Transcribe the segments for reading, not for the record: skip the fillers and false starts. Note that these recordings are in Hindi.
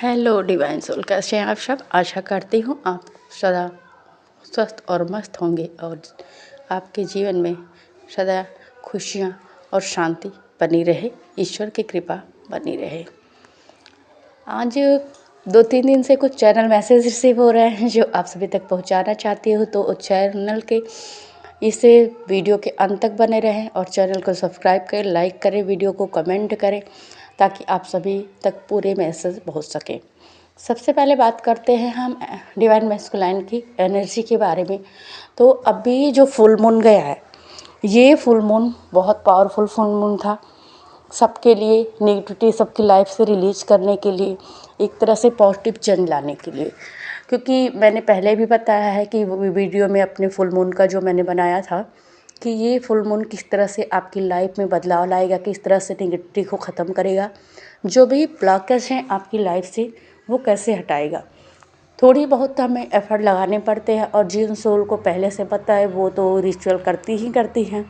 हेलो डिवाइन सोल, कैसे हैं आप सब। आशा करती हूँ आप सदा स्वस्थ और मस्त होंगे और आपके जीवन में सदा खुशियाँ और शांति बनी रहे, ईश्वर की कृपा बनी रहे। आज 2-3 दिन से कुछ चैनल मैसेज रिसीव हो रहे हैं जो आप सभी तक पहुंचाना चाहती हूँ, तो उस चैनल के इस वीडियो के अंत तक बने रहें और चैनल को सब्सक्राइब करें, लाइक करें, वीडियो को कमेंट करें ताकि आप सभी तक पूरे मैसेज पहुंच सके। सबसे पहले बात करते हैं हम डिवाइन मैस्कुलाइन की एनर्जी के बारे में। तो अभी जो फुल मून गया है, ये फुल मून बहुत पावरफुल फुल मून था सबके लिए, नेगेटिविटी सबकी लाइफ से रिलीज करने के लिए, एक तरह से पॉजिटिव चेंज लाने के लिए। क्योंकि मैंने पहले भी बताया है कि वीडियो में अपने फुल मून का जो मैंने बनाया था कि ये फुल मून किस तरह से आपकी लाइफ में बदलाव लाएगा, किस तरह से नेगेटिविटी को ख़त्म करेगा, जो भी ब्लॉकेज हैं आपकी लाइफ से वो कैसे हटाएगा। थोड़ी बहुत हमें एफर्ट लगाने पड़ते हैं और जिन सोल को पहले से पता है वो तो रिचुअल करती ही करती हैं।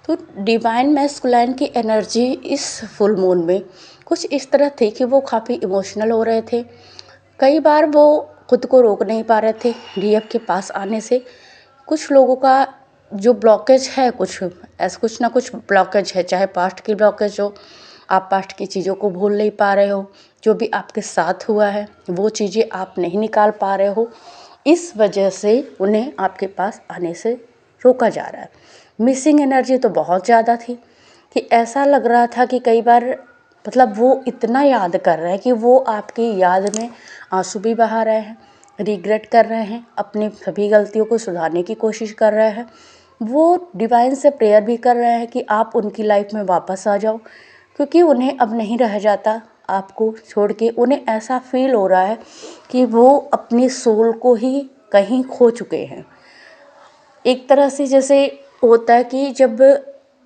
तो डिवाइन मैस्कुलाइन की एनर्जी इस फुल मून में कुछ इस तरह थी कि वो काफ़ी इमोशनल हो रहे थे। कई बार वो खुद को रोक नहीं पा रहे थे डीएफ के पास आने से। कुछ लोगों का जो ब्लॉकेज है, कुछ ना कुछ ब्लॉकेज है, चाहे पास्ट की ब्लॉकेज हो, आप पास्ट की चीज़ों को भूल नहीं पा रहे हो, जो भी आपके साथ हुआ है वो चीज़ें आप नहीं निकाल पा रहे हो, इस वजह से उन्हें आपके पास आने से रोका जा रहा है। मिसिंग एनर्जी तो बहुत ज़्यादा थी कि ऐसा लग रहा था कि कई बार मतलब वो इतना याद कर रहे हैं कि वो आपकी याद में आंसू भी बहा रहे हैं, रिग्रेट कर रहे हैं, अपनी सभी गलतियों को सुधारने की कोशिश कर रहे हैं। वो डिवाइन से प्रेयर भी कर रहे हैं कि आप उनकी लाइफ में वापस आ जाओ, क्योंकि उन्हें अब नहीं रह जाता आपको छोड़ के। उन्हें ऐसा फील हो रहा है कि वो अपनी सोल को ही कहीं खो चुके हैं। एक तरह से जैसे होता है कि जब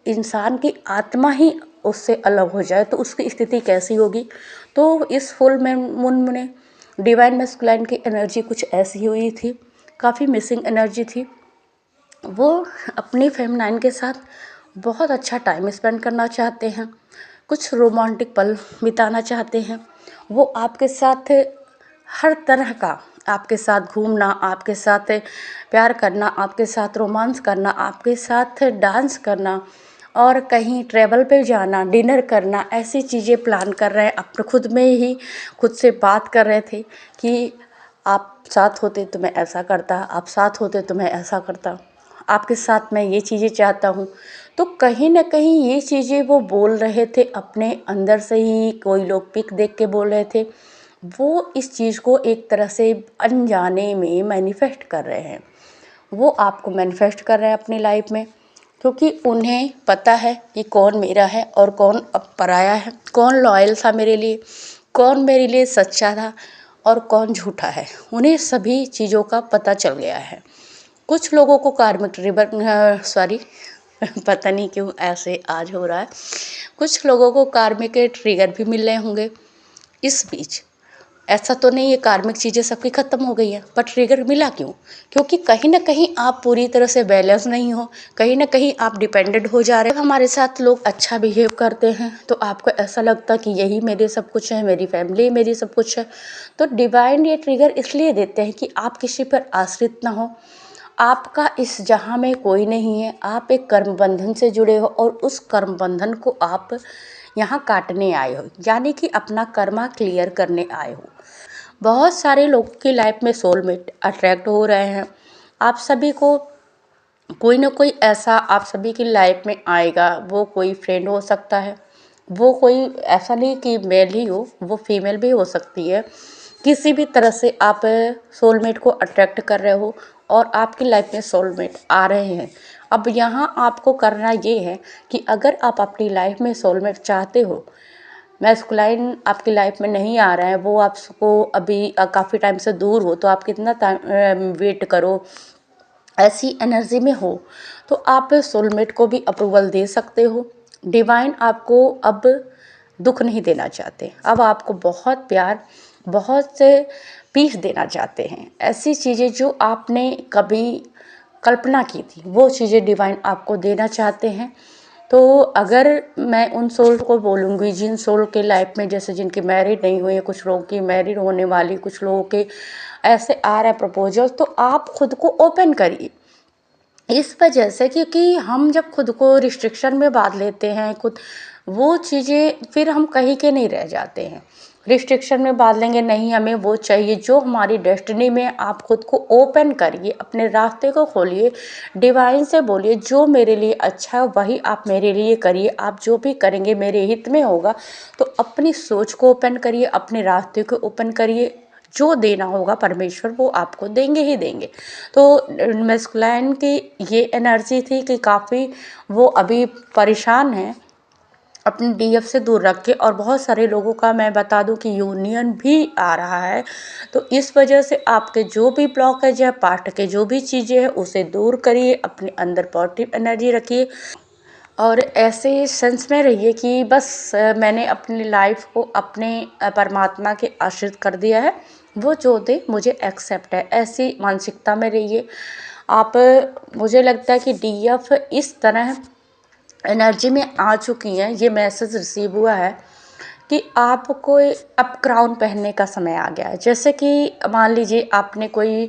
इंसान की आत्मा ही उससे अलग हो जाए तो उसकी स्थिति कैसी होगी। तो इस फुल मून में डिवाइन मैस्कुलाइन की एनर्जी कुछ ऐसी हुई थी, काफ़ी मिसिंग एनर्जी थी। वो अपनी फेमिनाइन के साथ बहुत अच्छा टाइम स्पेंड करना चाहते हैं, कुछ रोमांटिक पल बिताना चाहते हैं। वो आपके साथ हर तरह का, आपके साथ घूमना, आपके साथ प्यार करना, आपके साथ रोमांस करना, आपके साथ डांस करना और कहीं ट्रैवल पे जाना, डिनर करना, ऐसी चीज़ें प्लान कर रहे हैं। अपने खुद में ही खुद से बात कर रहे थे कि आप साथ होते तो मैं ऐसा करता, आप साथ होते तो मैं ऐसा करता, आपके साथ मैं ये चीज़ें चाहता हूँ। तो कहीं ना कहीं ये चीज़ें वो बोल रहे थे अपने अंदर से ही। कोई लोग पिक देख के बोल रहे थे, वो इस चीज़ को एक तरह से अनजाने में मैनिफेस्ट कर रहे हैं। वो आपको मैनिफेस्ट कर रहे हैं अपनी लाइफ में, क्योंकि उन्हें पता है कि कौन मेरा है और कौन अब पराया है, कौन लॉयल था मेरे लिए, कौन मेरे लिए सच्चा था और कौन झूठा है। उन्हें सभी चीज़ों का पता चल गया है। कुछ लोगों को कार्मिक पता नहीं क्यों ऐसे आज हो रहा है, कुछ लोगों को कार्मिक के ट्रिगर भी मिल रहे होंगे इस बीच। ऐसा तो नहीं है कार्मिक चीज़ें सबकी ख़त्म हो गई हैं, पर ट्रिगर मिला क्यों? क्योंकि कहीं ना कहीं आप पूरी तरह से बैलेंस नहीं हो, कहीं ना कहीं आप डिपेंडेंट हो जा रहे हो। हमारे साथ लोग अच्छा बिहेव करते हैं तो आपको ऐसा लगता कि यही मेरे सब कुछ है, मेरी फैमिली मेरी सब कुछ है। तो डिवाइन ये ट्रिगर इसलिए देते हैं कि आप किसी पर आश्रित ना हो। आपका इस जहाँ में कोई नहीं है, आप एक कर्म बंधन से जुड़े हो और उस कर्म बंधन को आप यहाँ काटने आए हो, यानी कि अपना कर्मा क्लियर करने आए हो। बहुत सारे लोगों की लाइफ में सोलमेट अट्रैक्ट हो रहे हैं। आप सभी को कोई ना कोई ऐसा आप सभी की लाइफ में आएगा। वो कोई फ्रेंड हो सकता है, वो कोई ऐसा नहीं कि मेल ही हो, वो फीमेल भी हो सकती है। किसी भी तरह से आप सोलमेट को अट्रैक्ट कर रहे हो और आपकी लाइफ में सोलमेट आ रहे हैं। अब यहाँ आपको करना ये है कि अगर आप अपनी लाइफ में सोलमेट चाहते हो, मैस्कुलाइन आपकी लाइफ में नहीं आ रहा है, वो आपको अभी काफ़ी टाइम से दूर हो, तो आप कितना टाइम वेट करो, ऐसी एनर्जी में हो तो आप सोलमेट को भी अप्रूवल दे सकते हो। डिवाइन आपको अब दुख नहीं देना चाहते, अब आपको बहुत प्यार, बहुत से पीस देना चाहते हैं। ऐसी चीज़ें जो आपने कभी कल्पना की थी वो चीज़ें डिवाइन आपको देना चाहते हैं। तो अगर मैं उन सोल को बोलूँगी जिन सोल के लाइफ में, जैसे जिनकी मैरिड नहीं हुई है, कुछ लोगों की मैरिड होने वाली, कुछ लोगों के ऐसे आ रहा है प्रपोजल, तो आप खुद को ओपन करिए। इस वजह से क्योंकि हम जब खुद को रिस्ट्रिक्शन में बांध लेते हैं, खुद वो चीज़ें फिर हम कहीं के नहीं रह जाते हैं। रिस्ट्रिक्शन में बांध लेंगे, नहीं हमें वो चाहिए जो हमारी डेस्टिनी में। आप खुद को ओपन करिए, अपने रास्ते को खोलिए, डिवाइन से बोलिए जो मेरे लिए अच्छा है वही आप मेरे लिए करिए, आप जो भी करेंगे मेरे हित में होगा। तो अपनी सोच को ओपन करिए, अपने रास्ते को ओपन करिए, जो देना होगा परमेश्वर वो आपको देंगे ही देंगे। तो मैस्कुलाइन की ये एनर्जी थी कि काफ़ी वो अभी परेशान है अपने डीएफ से दूर रख के, और बहुत सारे लोगों का मैं बता दूं कि यूनियन भी आ रहा है। तो इस वजह से आपके जो भी ब्लॉकेज है, पास्ट के जो भी चीज़ें हैं उसे दूर करिए, अपने अंदर पॉजिटिव एनर्जी रखिए और ऐसे सेंस में रहिए कि बस मैंने अपनी लाइफ को अपने परमात्मा के आश्रित कर दिया है, वो जो दे मुझे एक्सेप्ट है, ऐसी मानसिकता में रहिए आप। मुझे लगता है कि डीएफ इस तरह एनर्जी में आ चुकी हैं, ये मैसेज रिसीव हुआ है कि आपको अब क्राउन पहनने का समय आ गया है। जैसे कि मान लीजिए आपने कोई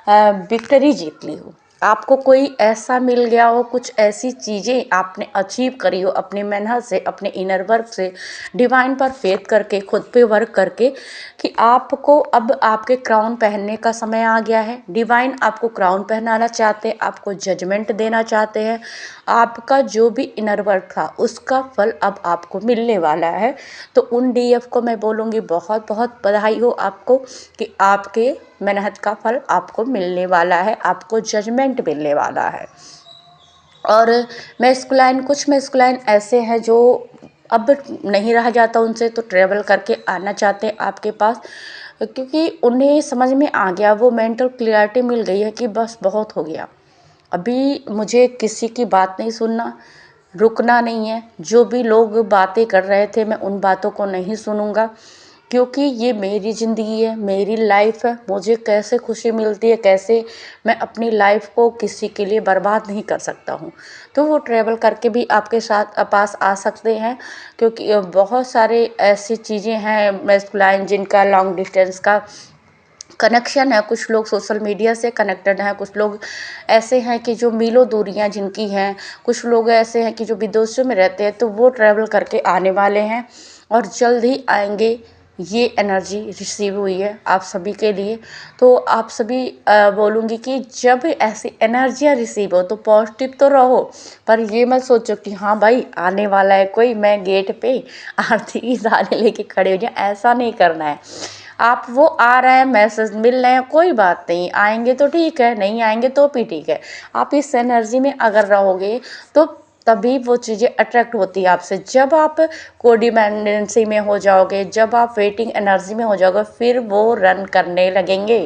विक्ट्री जीत ली हो, आपको कोई ऐसा मिल गया हो, कुछ ऐसी चीज़ें आपने अचीव करी हो अपनी मेहनत से, अपने इनर वर्क से, डिवाइन पर फेथ करके, खुद पे वर्क करके, कि आपको अब आपके क्राउन पहनने का समय आ गया है। डिवाइन आपको क्राउन पहनाना चाहते हैं, आपको जजमेंट देना चाहते हैं। आपका जो भी इनर वर्क था उसका फल अब आपको मिलने वाला है। तो उन डीएफ को मैं बोलूँगी बहुत बहुत बधाई हो आपको कि आपके मेहनत का फल आपको मिलने वाला है, आपको जजमेंट मिलने वाला है। और मैस्कुलाइन, कुछ मैस्कुलाइन ऐसे हैं जो अब नहीं रहा जाता उनसे, तो ट्रेवल करके आना चाहते हैं आपके पास, क्योंकि उन्हें समझ में आ गया, वो मेंटल क्लियरिटी मिल गई है कि बस बहुत हो गया, अभी मुझे किसी की बात नहीं सुनना, रुकना नहीं है। जो भी लोग बातें कर रहे थे मैं उन बातों को नहीं सुनूंगा, क्योंकि ये मेरी ज़िंदगी है, मेरी लाइफ है, मुझे कैसे खुशी मिलती है, कैसे मैं अपनी लाइफ को किसी के लिए बर्बाद नहीं कर सकता हूँ। तो वो ट्रैवल करके भी आपके साथ पास आ सकते हैं, क्योंकि बहुत सारे ऐसी चीज़ें हैं मैस्कुलाइन जिनका लॉन्ग डिस्टेंस का कनेक्शन है। कुछ लोग सोशल मीडिया से कनेक्टेड हैं, कुछ लोग ऐसे हैं कि जो मीलों दूरियां जिनकी हैं, कुछ लोग ऐसे हैं कि जो विदेशों में रहते हैं, तो वो ट्रैवल करके आने वाले हैं और जल्द ही आएंगे। ये एनर्जी रिसीव हुई है आप सभी के लिए। तो आप सभी बोलूँगी कि जब ऐसी एनर्जियाँ रिसीव हो तो पॉजिटिव तो रहो, पर ये मत सोचो कि हाँ भाई आने वाला है कोई, मैं गेट पे आरती की थाली लेके खड़े हो जाए, ऐसा नहीं करना है। आप वो आ रहे हैं, मैसेज मिल रहे हैं, कोई बात नहीं, आएंगे तो ठीक है, नहीं आएंगे तो भी ठीक है। आप इस एनर्जी में अगर रहोगे तो तभी वो चीज़ें अट्रैक्ट होती है आपसे। जब आप कोडिपेंडेंसी में हो जाओगे, जब आप वेटिंग एनर्जी में हो जाओगे, फिर वो रन करने लगेंगे।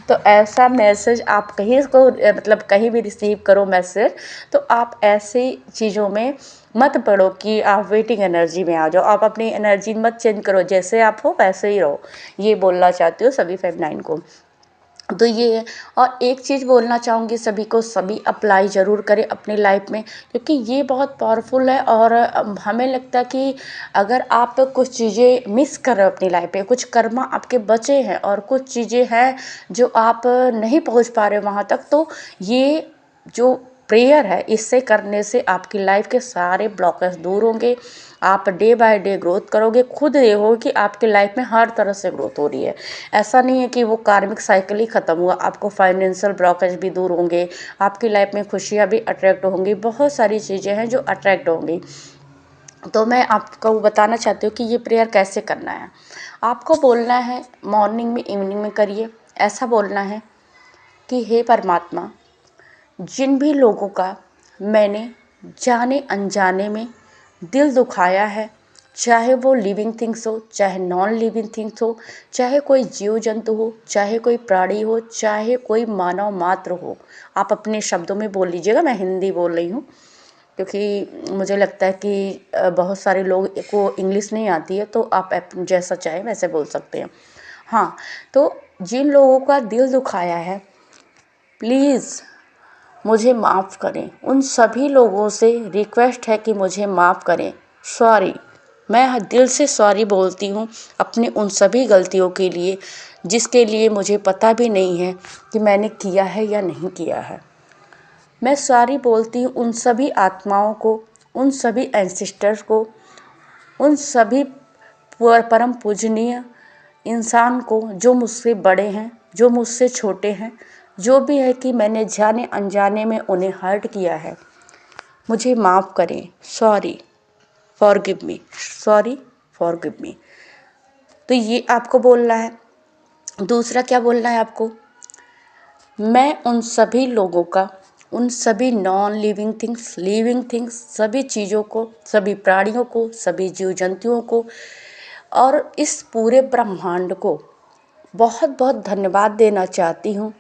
तो ऐसा मैसेज आप कहीं को मतलब कहीं भी रिसीव करो मैसेज, तो आप ऐसी चीज़ों में मत पड़ो कि आप वेटिंग एनर्जी में आ जाओ। आप अपनी एनर्जी मत चेंज करो, जैसे आप हो वैसे ही रहो, ये बोलना चाहती हूँ सभी फेमिनाइन को। तो ये है। और एक चीज़ बोलना चाहूँगी सभी को, सभी अप्लाई ज़रूर करें अपनी लाइफ में, क्योंकि ये बहुत पावरफुल है। और हमें लगता है कि अगर आप कुछ चीज़ें मिस कर रहे हो अपनी लाइफ में, कुछ कर्मा आपके बचे हैं और कुछ चीज़ें हैं जो आप नहीं पहुँच पा रहे वहाँ तक, तो ये जो प्रेयर है इससे करने से आपकी लाइफ के सारे ब्लॉकेज दूर होंगे। आप डे बाय डे ग्रोथ करोगे, खुद देखोगे कि आपकी लाइफ में हर तरह से ग्रोथ हो रही है। ऐसा नहीं है कि वो कार्मिक साइकिल ही ख़त्म हुआ, आपको फाइनेंशियल ब्लॉकेज भी दूर होंगे, आपकी लाइफ में खुशियाँ भी अट्रैक्ट होंगी, बहुत सारी चीज़ें हैं जो अट्रैक्ट होंगी। तो मैं आपको बताना चाहती हूँ कि ये प्रेयर कैसे करना है। आपको बोलना है, मॉर्निंग में इवनिंग में करिए। ऐसा बोलना है कि हे परमात्मा, जिन भी लोगों का मैंने जाने अनजाने में दिल दुखाया है, चाहे वो लिविंग थिंग्स हो, चाहे नॉन लिविंग थिंग्स हो, चाहे कोई जीव जंतु हो, चाहे कोई प्राणी हो, चाहे कोई मानव मात्र हो, आप अपने शब्दों में बोल लीजिएगा, मैं हिंदी बोल रही हूँ क्योंकि मुझे लगता है कि बहुत सारे लोग को इंग्लिश नहीं आती है, तो आप जैसा चाहे वैसे बोल सकते हैं। हाँ, तो जिन लोगों का दिल दुखाया है, प्लीज़ मुझे माफ़ करें। उन सभी लोगों से रिक्वेस्ट है कि मुझे माफ़ करें। सॉरी, मैं दिल से सॉरी बोलती हूँ अपनी उन सभी गलतियों के लिए जिसके लिए मुझे पता भी नहीं है कि मैंने किया है या नहीं किया है। मैं सॉरी बोलती हूँ उन सभी आत्माओं को, उन सभी एंसेस्टर्स को, उन सभी परम पूजनीय इंसान को जो मुझसे बड़े हैं, जो मुझसे छोटे हैं, जो भी है कि मैंने जाने अनजाने में उन्हें हर्ट किया है। मुझे माफ़ करें। Sorry, forgive me, sorry, forgive me. तो ये आपको बोलना है। दूसरा क्या बोलना है आपको? मैं उन सभी लोगों का, उन सभी non living things, living things, सभी चीज़ों को, सभी प्राणियों को, सभी जीव जंतुओं को और इस पूरे ब्रह्मांड को बहुत बहुत धन्यवाद देना चाहती हूँ।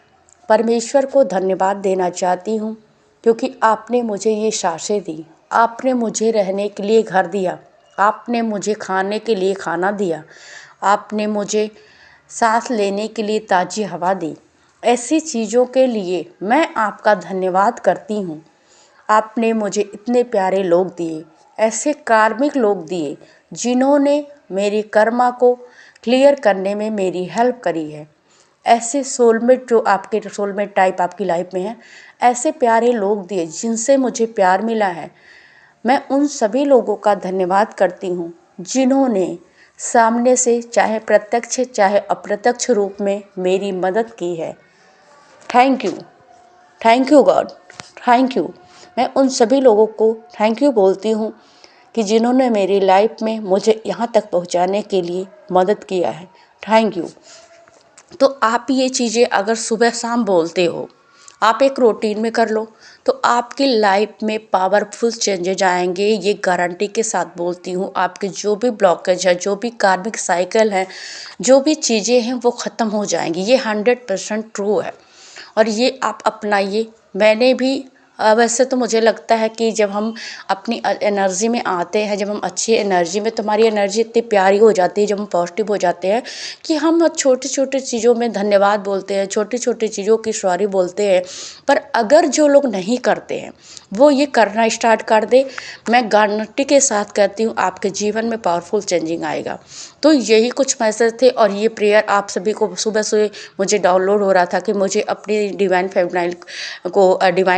परमेश्वर को धन्यवाद देना चाहती हूँ क्योंकि आपने मुझे ये सांसें दी, आपने मुझे रहने के लिए घर दिया, आपने मुझे खाने के लिए खाना दिया, आपने मुझे सांस लेने के लिए ताज़ी हवा दी। ऐसी चीज़ों के लिए मैं आपका धन्यवाद करती हूँ। आपने मुझे इतने प्यारे लोग दिए, ऐसे कार्मिक लोग दिए जिन्होंने मेरी कर्मा को क्लियर करने में मेरी हेल्प करी है। ऐसे सोलमेट जो आपके सोलमेट टाइप आपकी लाइफ में है, ऐसे प्यारे लोग दिए जिनसे मुझे प्यार मिला है। मैं उन सभी लोगों का धन्यवाद करती हूँ जिन्होंने सामने से चाहे प्रत्यक्ष चाहे अप्रत्यक्ष रूप में मेरी मदद की है। Thank you, thank you God, thank you. मैं उन सभी लोगों को थैंक यू बोलती हूँ कि जिन्होंने मेरी लाइफ में मुझे यहाँ तक पहुँचाने के लिए मदद किया है। Thank you. तो आप ये चीज़ें अगर सुबह शाम बोलते हो, आप एक रूटीन में कर लो तो आपकी लाइफ में पावरफुल चेंजेज आएंगे। ये गारंटी के साथ बोलती हूँ। आपके जो भी ब्लॉकेज है, जो भी कार्मिक साइकिल है, जो भी चीज़ें हैं वो ख़त्म हो जाएंगी। ये 100% ट्रू है और ये आप अपनाइए। मैंने भी वैसे तो मुझे लगता है कि जब हम अपनी एनर्जी में आते हैं, जब हम अच्छी एनर्जी में, तो हमारी एनर्जी इतनी प्यारी हो जाती है, जब हम पॉजिटिव हो जाते हैं कि हम छोटी छोटी चीज़ों में धन्यवाद बोलते हैं, छोटी छोटी चीज़ों की सॉरी बोलते हैं। पर अगर जो लोग नहीं करते हैं वो ये करना स्टार्ट कर दे, मैं गारंटी के साथ कहती हूँ आपके जीवन में पावरफुल चेंजिंग आएगा। तो यही कुछ मैसेज थे और ये प्रेयर आप सभी को सुबह से मुझे डाउनलोड हो रहा था कि मुझे अपनी डिवाइन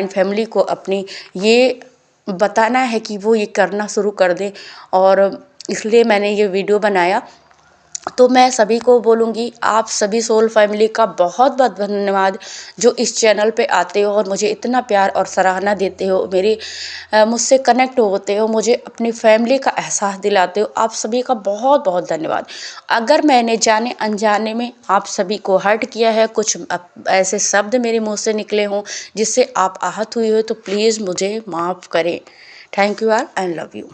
फैमिली को अपनी ये बताना है कि वो ये करना शुरू कर दें और इसलिए मैंने ये वीडियो बनाया। तो मैं सभी को बोलूँगी, आप सभी सोल फैमिली का बहुत बहुत धन्यवाद जो इस चैनल पे आते हो और मुझे इतना प्यार और सराहना देते हो, मुझसे कनेक्ट होते हो, मुझे अपनी फैमिली का एहसास दिलाते हो। आप सभी का बहुत बहुत धन्यवाद। अगर मैंने जाने अनजाने में आप सभी को हर्ट किया है, कुछ ऐसे शब्द मेरे मुँह से निकले हों जिससे आप आहत हुए हो, तो प्लीज़ मुझे माफ़ करें। Thank you all and love you.